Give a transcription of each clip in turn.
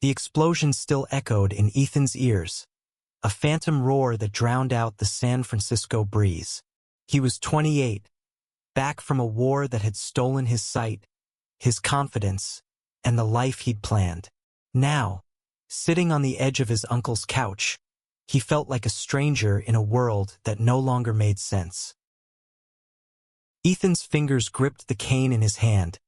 The explosion still echoed in Ethan's ears, a phantom roar that drowned out the San Francisco breeze. He was 28, back from a war that had stolen his sight, his confidence, and the life he'd planned. Now, sitting on the edge of his uncle's couch, he felt like a stranger in a world that no longer made sense. Ethan's fingers gripped the cane in his hand,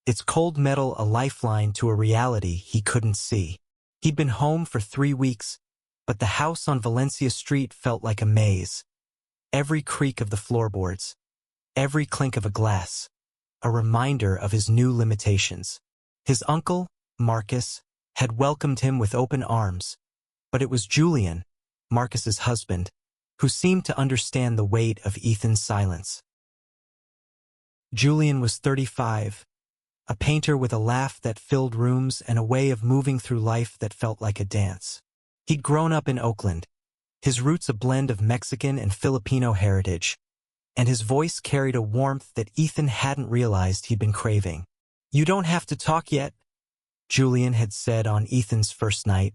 its cold metal a lifeline to a reality he couldn't see. He'd been home for 3 weeks, but the house on Valencia Street felt like a maze. Every creak of the floorboards, every clink of a glass, a reminder of his new limitations. His uncle, Marcus, had welcomed him with open arms, but it was Julian, Marcus's husband, who seemed to understand the weight of Ethan's silence. Julian was 35, a painter with a laugh that filled rooms and a way of moving through life that felt like a dance. He'd grown up in Oakland, his roots a blend of Mexican and Filipino heritage, and his voice carried a warmth that Ethan hadn't realized he'd been craving. "You don't have to talk yet," Julian had said on Ethan's first night,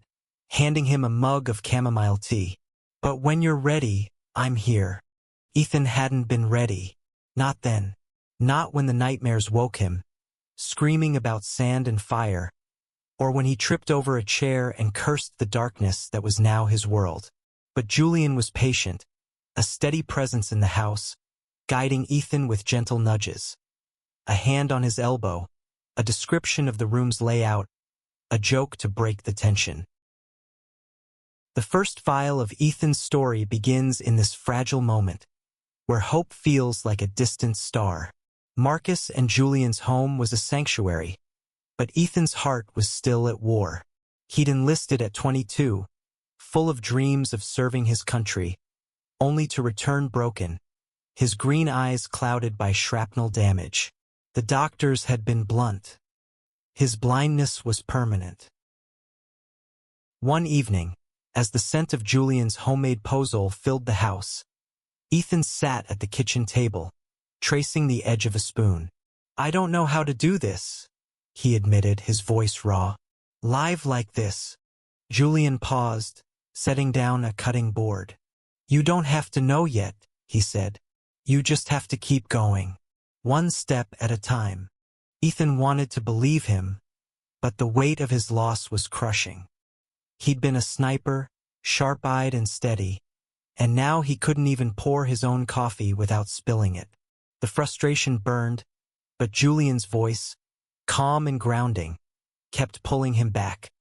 handing him a mug of chamomile tea. "But when you're ready, I'm here." Ethan hadn't been ready. Not then. Not when the nightmares woke him, screaming about sand and fire, or when he tripped over a chair and cursed the darkness that was now his world. But Julian was patient, a steady presence in the house, guiding Ethan with gentle nudges. A hand on his elbow, a description of the room's layout, a joke to break the tension. The first file of Ethan's story begins in this fragile moment, where hope feels like a distant star. Marcus and Julian's home was a sanctuary, but Ethan's heart was still at war. He'd enlisted at 22, full of dreams of serving his country, only to return broken, his green eyes clouded by shrapnel damage. The doctors had been blunt. His blindness was permanent. One evening, as the scent of Julian's homemade pozole filled the house, Ethan sat at the kitchen table, tracing the edge of a spoon. "I don't know how to do this," he admitted, his voice raw. "Live like this." Julian paused, setting down a cutting board. "You don't have to know yet," he said. "You just have to keep going. One step at a time." Ethan wanted to believe him, but the weight of his loss was crushing. He'd been a sniper, sharp-eyed and steady, and now he couldn't even pour his own coffee without spilling it. The frustration burned, but Julian's voice, calm and grounding, kept pulling him back.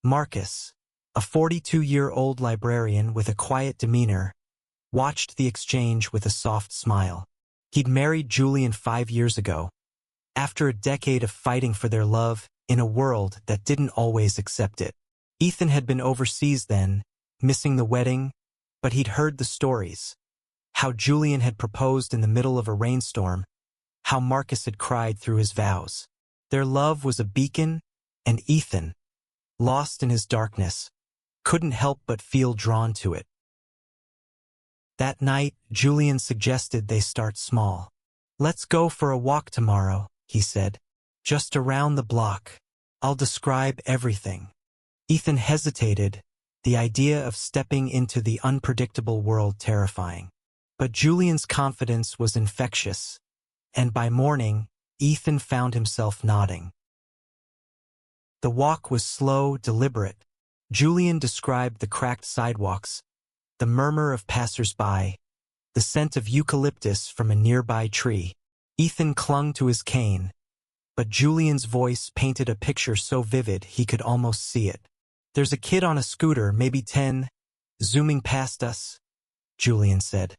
Marcus, a 42-year-old librarian with a quiet demeanor, watched the exchange with a soft smile. He'd married Julian 5 years ago, after a decade of fighting for their love in a world that didn't always accept it. Ethan had been overseas then, missing the wedding, but he'd heard the stories. How Julian had proposed in the middle of a rainstorm, how Marcus had cried through his vows. Their love was a beacon, and Ethan, lost in his darkness, couldn't help but feel drawn to it. That night, Julian suggested they start small. "Let's go for a walk tomorrow," he said. "Just around the block. I'll describe everything." Ethan hesitated, the idea of stepping into the unpredictable world terrifying. But Julian's confidence was infectious, and by morning, Ethan found himself nodding. The walk was slow, deliberate. Julian described the cracked sidewalks, the murmur of passers-by, the scent of eucalyptus from a nearby tree. Ethan clung to his cane, but Julian's voice painted a picture so vivid he could almost see it. "There's a kid on a scooter, maybe 10, zooming past us," Julian said,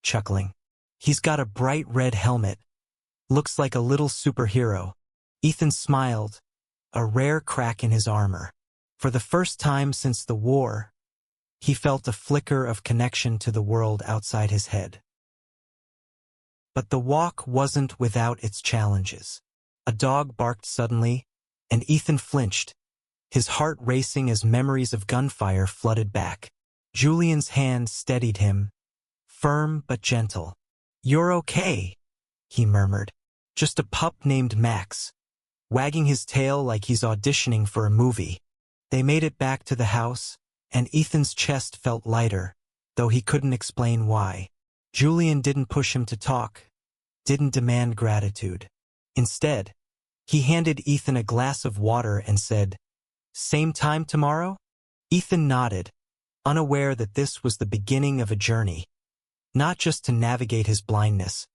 chuckling. "He's got a bright red helmet. Looks like a little superhero." Ethan smiled, a rare crack in his armor. For the first time since the war, he felt a flicker of connection to the world outside his head. But the walk wasn't without its challenges. A dog barked suddenly, and Ethan flinched, his heart racing as memories of gunfire flooded back. Julian's hand steadied him, firm but gentle. "You're okay," he murmured. "Just a pup named Max. wagging his tail like he's auditioning for a movie. They made it back to the house, and Ethan's chest felt lighter, though he couldn't explain why. Julian didn't push him to talk, didn't demand gratitude. Instead, he handed Ethan a glass of water and said, "Same time tomorrow?" Ethan nodded, unaware that this was the beginning of a journey, not just to navigate his blindness,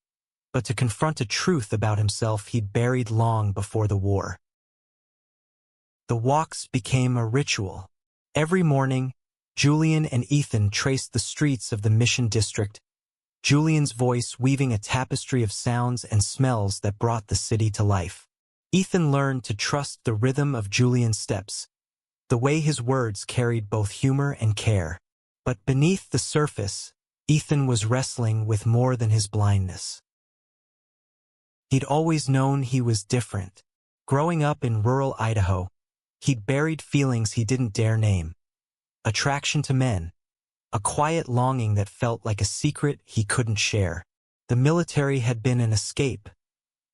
but to confront a truth about himself he'd buried long before the war. The walks became a ritual. Every morning, Julian and Ethan traced the streets of the Mission District, Julian's voice weaving a tapestry of sounds and smells that brought the city to life. Ethan learned to trust the rhythm of Julian's steps, the way his words carried both humor and care. But beneath the surface, Ethan was wrestling with more than his blindness. He'd always known he was different. Growing up in rural Idaho, he'd buried feelings he didn't dare name. Attraction to men, a quiet longing that felt like a secret he couldn't share. The military had been an escape,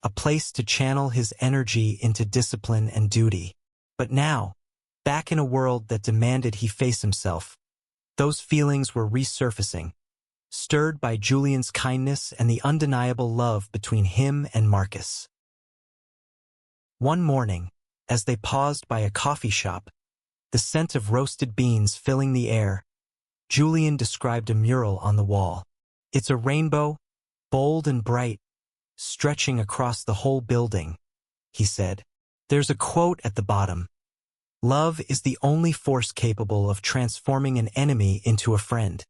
a place to channel his energy into discipline and duty. But now, back in a world that demanded he face himself, those feelings were resurfacing, stirred by Julian's kindness and the undeniable love between him and Marcus. One morning, as they paused by a coffee shop, the scent of roasted beans filling the air, Julian described a mural on the wall. "It's a rainbow, bold and bright, stretching across the whole building," he said. "There's a quote at the bottom. Love is the only force capable of transforming an enemy into a friend."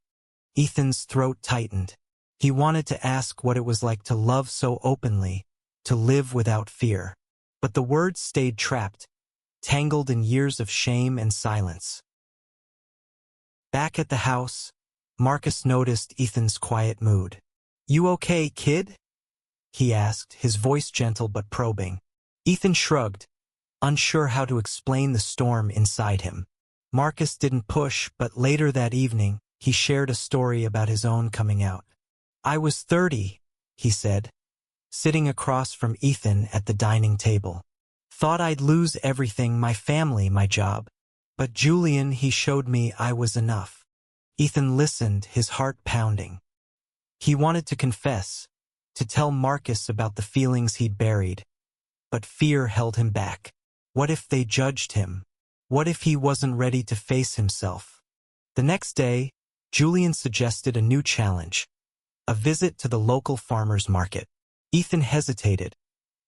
Ethan's throat tightened. He wanted to ask what it was like to love so openly, to live without fear. But the words stayed trapped, tangled in years of shame and silence. Back at the house, Marcus noticed Ethan's quiet mood. "You okay, kid?" he asked, his voice gentle but probing. Ethan shrugged, unsure how to explain the storm inside him. Marcus didn't push, but later that evening, he shared a story about his own coming out. "I was 30, he said, sitting across from Ethan at the dining table. "Thought I'd lose everything, my family, my job. But Julian, he showed me I was enough." Ethan listened, his heart pounding. He wanted to confess, to tell Marcus about the feelings he'd buried. But fear held him back. What if they judged him? What if he wasn't ready to face himself? The next day, Julian suggested a new challenge, a visit to the local farmer's market. Ethan hesitated,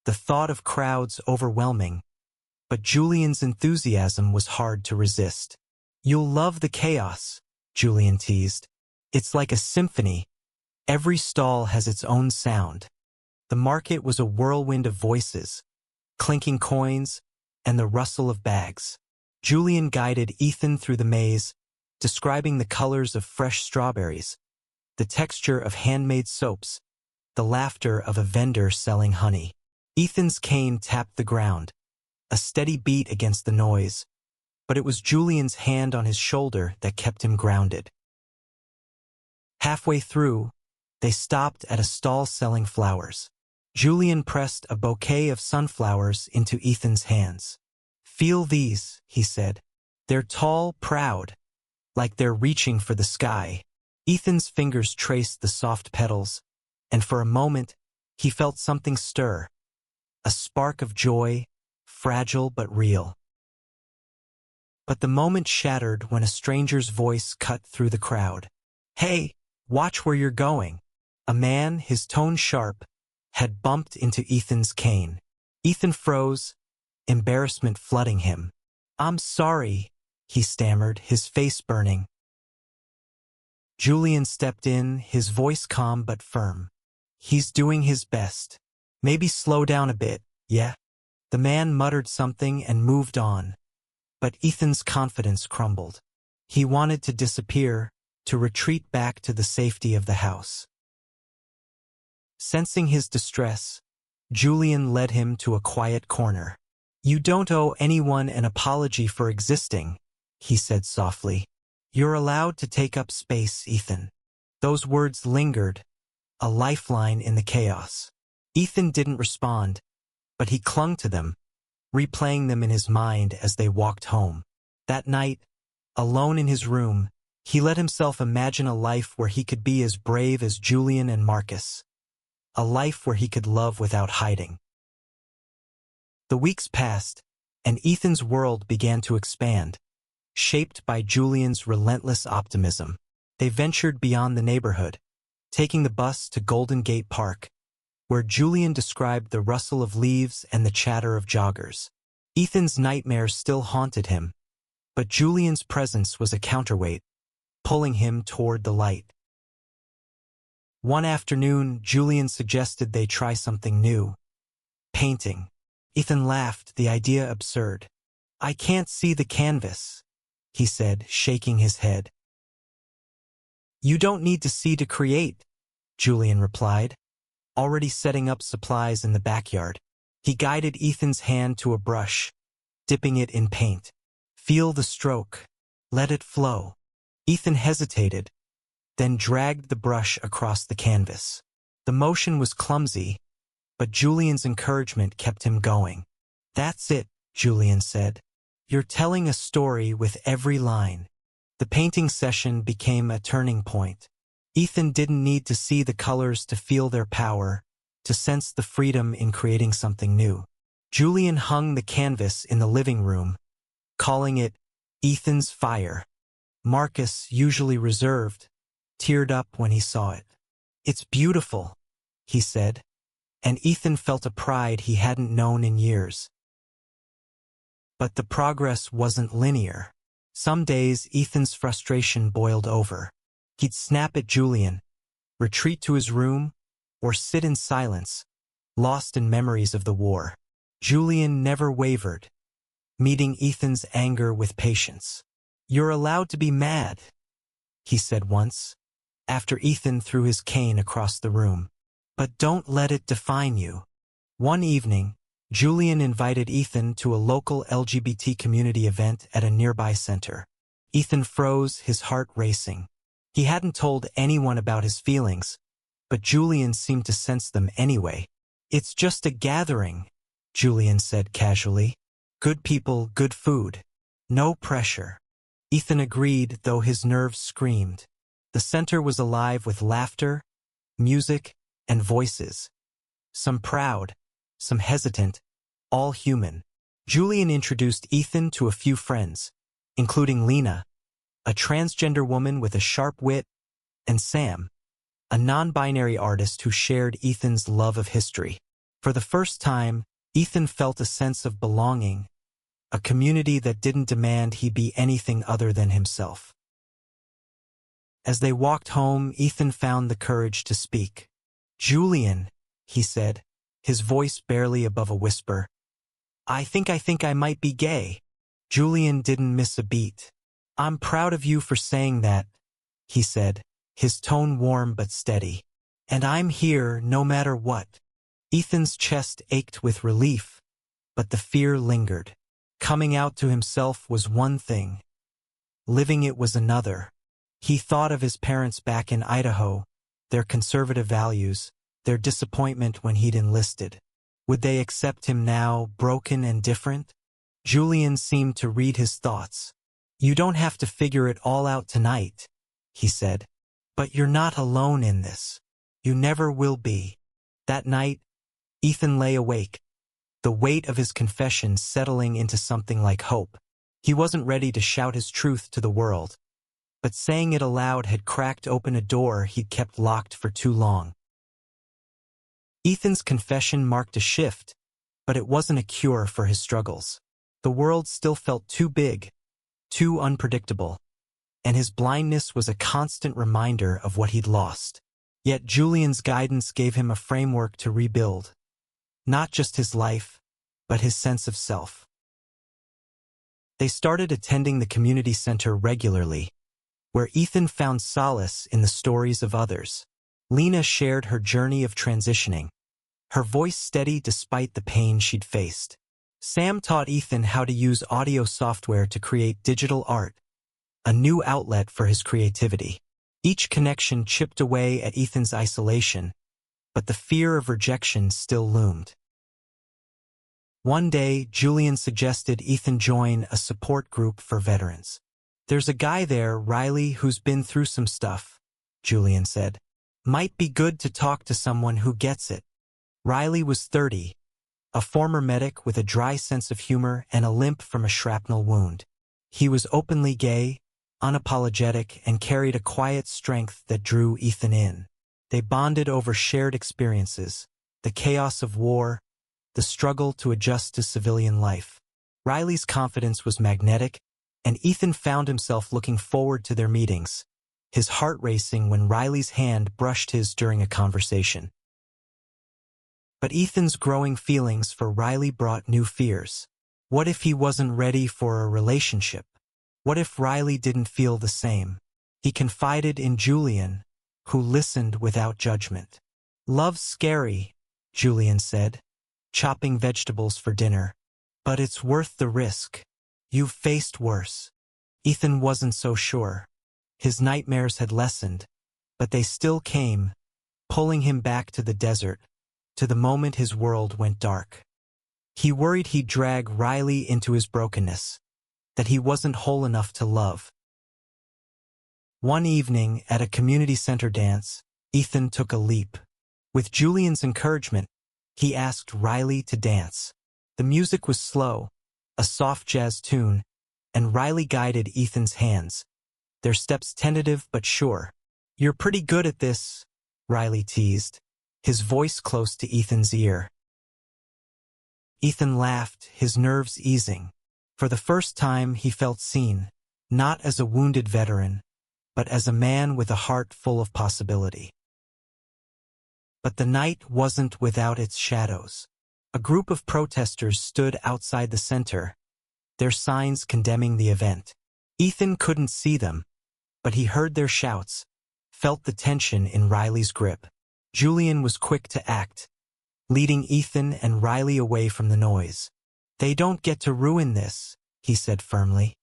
the thought of crowds overwhelming, but Julian's enthusiasm was hard to resist. "You'll love the chaos," Julian teased. "It's like a symphony. Every stall has its own sound." The market was a whirlwind of voices, clinking coins, and the rustle of bags. Julian guided Ethan through the maze, describing the colors of fresh strawberries, the texture of handmade soaps, the laughter of a vendor selling honey. Ethan's cane tapped the ground, a steady beat against the noise, but it was Julian's hand on his shoulder that kept him grounded. Halfway through, they stopped at a stall selling flowers. Julian pressed a bouquet of sunflowers into Ethan's hands. "Feel these," he said. "They're tall, proud, like they're reaching for the sky." Ethan's fingers traced the soft petals, and for a moment, he felt something stir, a spark of joy, fragile but real. But the moment shattered when a stranger's voice cut through the crowd. "Hey, watch where you're going." A man, his tone sharp, had bumped into Ethan's cane. Ethan froze, embarrassment flooding him. "I'm sorry," he stammered, his face burning. Julian stepped in, his voice calm but firm. "He's doing his best. Maybe slow down a bit, yeah?" The man muttered something and moved on, but Ethan's confidence crumbled. He wanted to disappear, to retreat back to the safety of the house. Sensing his distress, Julian led him to a quiet corner. "You don't owe anyone an apology for existing," he said softly. "You're allowed to take up space, Ethan." Those words lingered, a lifeline in the chaos. Ethan didn't respond, but he clung to them, replaying them in his mind as they walked home. That night, alone in his room, he let himself imagine a life where he could be as brave as Julian and Marcus. A life where he could love without hiding. The weeks passed, and Ethan's world began to expand, shaped by Julian's relentless optimism. They ventured beyond the neighborhood, taking the bus to Golden Gate Park, where Julian described the rustle of leaves and the chatter of joggers. Ethan's nightmares still haunted him, but Julian's presence was a counterweight, pulling him toward the light. One afternoon, Julian suggested they try something new. Painting. Ethan laughed, the idea absurd. "I can't see the canvas," he said, shaking his head. "You don't need to see to create," Julian replied, already setting up supplies in the backyard. He guided Ethan's hand to a brush, dipping it in paint. "Feel the stroke. Let it flow." Ethan hesitated, then dragged the brush across the canvas. The motion was clumsy, but Julian's encouragement kept him going. "That's it," Julian said. "You're telling a story with every line." The painting session became a turning point. Ethan didn't need to see the colors to feel their power, to sense the freedom in creating something new. Julian hung the canvas in the living room, calling it Ethan's Fire. Marcus, usually reserved, teared up when he saw it. "It's beautiful," he said, and Ethan felt a pride he hadn't known in years. But the progress wasn't linear. Some days, Ethan's frustration boiled over. He'd snap at Julian, retreat to his room, or sit in silence, lost in memories of the war. Julian never wavered, meeting Ethan's anger with patience. "You're allowed to be mad," he said once, after Ethan threw his cane across the room. "But don't let it define you." One evening, Julian invited Ethan to a local LGBT community event at a nearby center. Ethan froze, his heart racing. He hadn't told anyone about his feelings, but Julian seemed to sense them anyway. "It's just a gathering," Julian said casually. "Good people, good food. No pressure." Ethan agreed, though his nerves screamed. The center was alive with laughter, music, and voices. Some proud, some hesitant, all human. Julian introduced Ethan to a few friends, including Lena, a transgender woman with a sharp wit, and Sam, a non-binary artist who shared Ethan's love of history. For the first time, Ethan felt a sense of belonging, a community that didn't demand he be anything other than himself. As they walked home, Ethan found the courage to speak. "Julian," he said, his voice barely above a whisper, I think I might be gay." Julian didn't miss a beat. "I'm proud of you for saying that," he said, his tone warm but steady. "And I'm here no matter what." Ethan's chest ached with relief, but the fear lingered. Coming out to himself was one thing. Living it was another. He thought of his parents back in Idaho, their conservative values, their disappointment when he'd enlisted. Would they accept him now, broken and different? Julian seemed to read his thoughts. "You don't have to figure it all out tonight," he said. "But you're not alone in this. You never will be." That night, Ethan lay awake, the weight of his confession settling into something like hope. He wasn't ready to shout his truth to the world, but saying it aloud had cracked open a door he'd kept locked for too long. Ethan's confession marked a shift, but it wasn't a cure for his struggles. The world still felt too big, too unpredictable, and his blindness was a constant reminder of what he'd lost. Yet Julian's guidance gave him a framework to rebuild, not just his life, but his sense of self. They started attending the community center regularly, where Ethan found solace in the stories of others. Lena shared her journey of transitioning, her voice steady despite the pain she'd faced. Sam taught Ethan how to use audio software to create digital art, a new outlet for his creativity. Each connection chipped away at Ethan's isolation, but the fear of rejection still loomed. One day, Julian suggested Ethan join a support group for veterans. "There's a guy there, Riley, who's been through some stuff," Julian said. "Might be good to talk to someone who gets it." Riley was 30, a former medic with a dry sense of humor and a limp from a shrapnel wound. He was openly gay, unapologetic, and carried a quiet strength that drew Ethan in. They bonded over shared experiences, the chaos of war, the struggle to adjust to civilian life. Riley's confidence was magnetic, and Ethan found himself looking forward to their meetings, his heart racing when Riley's hand brushed his during a conversation. But Ethan's growing feelings for Riley brought new fears. What if he wasn't ready for a relationship? What if Riley didn't feel the same? He confided in Julian, who listened without judgment. "Love's scary," Julian said, chopping vegetables for dinner. "But it's worth the risk. You've faced worse." Ethan wasn't so sure. His nightmares had lessened, but they still came, pulling him back to the desert, to the moment his world went dark. He worried he'd drag Riley into his brokenness, that he wasn't whole enough to love. One evening at a community center dance, Ethan took a leap. With Julian's encouragement, he asked Riley to dance. The music was slow, a soft jazz tune, and Riley guided Ethan's hands, their steps tentative but sure. "You're pretty good at this," Riley teased, his voice close to Ethan's ear. Ethan laughed, his nerves easing. For the first time he felt seen, not as a wounded veteran, but as a man with a heart full of possibility. But the night wasn't without its shadows. A group of protesters stood outside the center, their signs condemning the event. Ethan couldn't see them, but he heard their shouts, felt the tension in Riley's grip. Julian was quick to act, leading Ethan and Riley away from the noise. "They don't get to ruin this," he said firmly.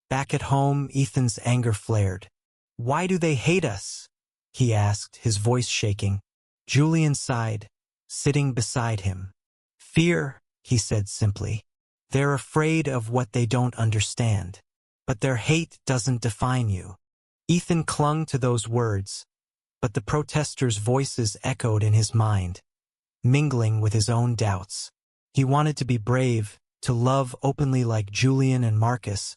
Back at home, Ethan's anger flared. "Why do they hate us?" he asked, his voice shaking. Julian sighed, sitting beside him. "Fear," he said simply. "They're afraid of what they don't understand. But their hate doesn't define you." Ethan clung to those words, but the protesters' voices echoed in his mind, mingling with his own doubts. He wanted to be brave, to love openly like Julian and Marcus,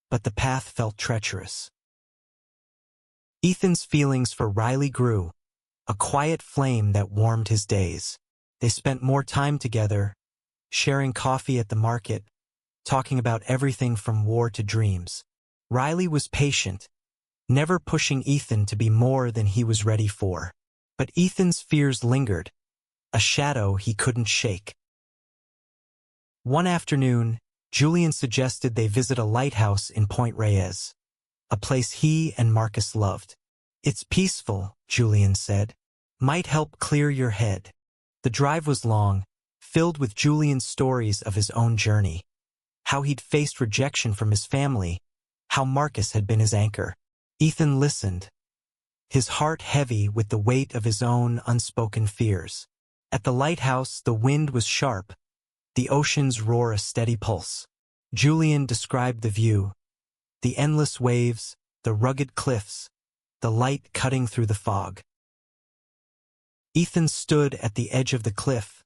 but the path felt treacherous. Ethan's feelings for Riley grew, a quiet flame that warmed his days. They spent more time together, sharing coffee at the market, talking about everything from war to dreams. Riley was patient, never pushing Ethan to be more than he was ready for. But Ethan's fears lingered, a shadow he couldn't shake. One afternoon, Julian suggested they visit a lighthouse in Point Reyes, a place he and Marcus loved. "It's peaceful," Julian said. "Might help clear your head." The drive was long, filled with Julian's stories of his own journey. How he'd faced rejection from his family, how Marcus had been his anchor. Ethan listened, his heart heavy with the weight of his own unspoken fears. At the lighthouse, the wind was sharp, the ocean's roar a steady pulse. Julian described the view, the endless waves, the rugged cliffs, the light cutting through the fog. Ethan stood at the edge of the cliff,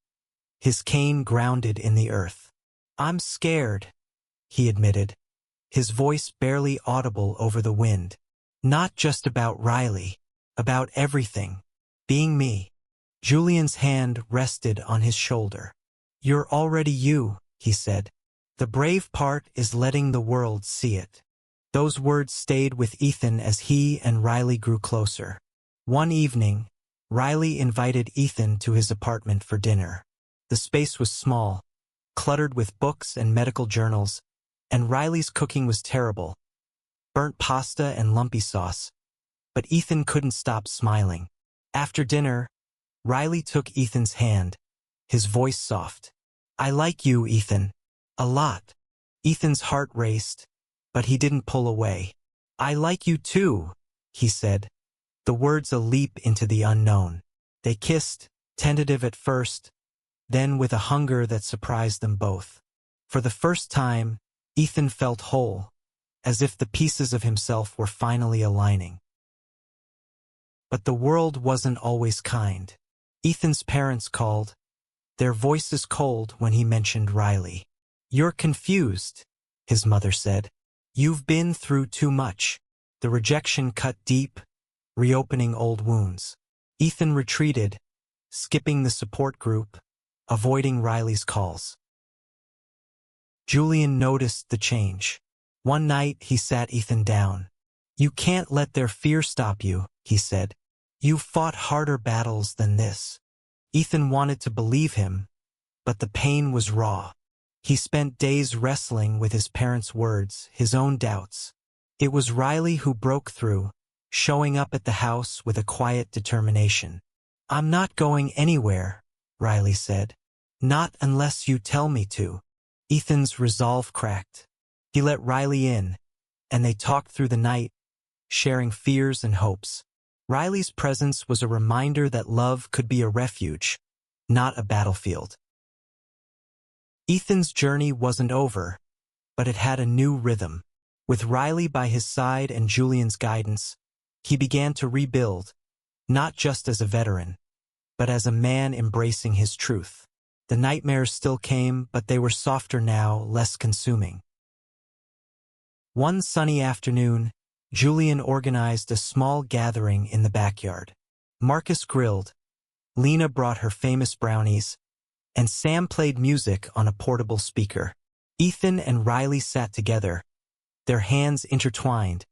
his cane grounded in the earth. "I'm scared," he admitted, his voice barely audible over the wind. "Not just about Riley, about everything, being me." Julian's hand rested on his shoulder. "You're already you," he said. "The brave part is letting the world see it." Those words stayed with Ethan as he and Riley grew closer. One evening, Riley invited Ethan to his apartment for dinner. The space was small, cluttered with books and medical journals, and Riley's cooking was terrible, burnt pasta and lumpy sauce. But Ethan couldn't stop smiling. After dinner, Riley took Ethan's hand, his voice soft. "I like you, Ethan. A lot." Ethan's heart raced, but he didn't pull away. "I like you too," he said, the words a leap into the unknown. They kissed, tentative at first, then with a hunger that surprised them both. For the first time, Ethan felt whole, as if the pieces of himself were finally aligning. But the world wasn't always kind. Ethan's parents called, their voices cold when he mentioned Riley. "You're confused," his mother said. "You've been through too much." The rejection cut deep, reopening old wounds. Ethan retreated, skipping the support group, avoiding Riley's calls. Julian noticed the change. One night he sat Ethan down. "You can't let their fear stop you," he said. "You've fought harder battles than this." Ethan wanted to believe him, but the pain was raw. He spent days wrestling with his parents' words, his own doubts. It was Riley who broke through, showing up at the house with a quiet determination. "I'm not going anywhere," Riley said. "Not unless you tell me to." Ethan's resolve cracked. He let Riley in, and they talked through the night, sharing fears and hopes. Riley's presence was a reminder that love could be a refuge, not a battlefield. Ethan's journey wasn't over, but it had a new rhythm. With Riley by his side and Julian's guidance, he began to rebuild, not just as a veteran, but as a man embracing his truth. The nightmares still came, but they were softer now, less consuming. One sunny afternoon, Julian organized a small gathering in the backyard. Marcus grilled, Lena brought her famous brownies, and Sam played music on a portable speaker. Ethan and Riley sat together, their hands intertwined,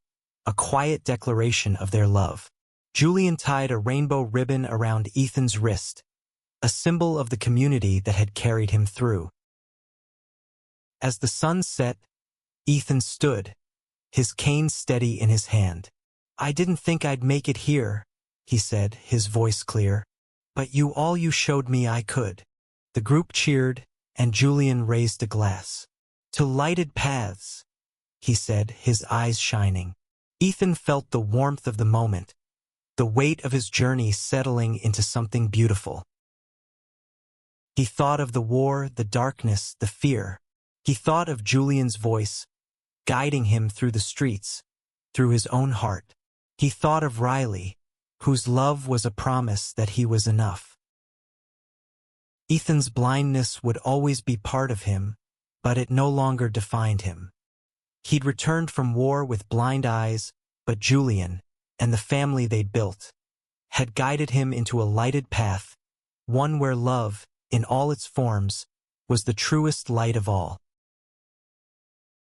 a quiet declaration of their love. Julian tied a rainbow ribbon around Ethan's wrist, a symbol of the community that had carried him through. As the sun set, Ethan stood, his cane steady in his hand. "I didn't think I'd make it here," he said, his voice clear. "But you showed me I could." The group cheered, and Julian raised a glass. "To lighted paths," he said, his eyes shining. Ethan felt the warmth of the moment, the weight of his journey settling into something beautiful. He thought of the war, the darkness, the fear. He thought of Julian's voice, guiding him through the streets, through his own heart. He thought of Riley, whose love was a promise that he was enough. Ethan's blindness would always be part of him, but it no longer defined him. He'd returned from war with blind eyes, but Julian, and the family they'd built, had guided him into a lighted path, one where love, in all its forms, was the truest light of all.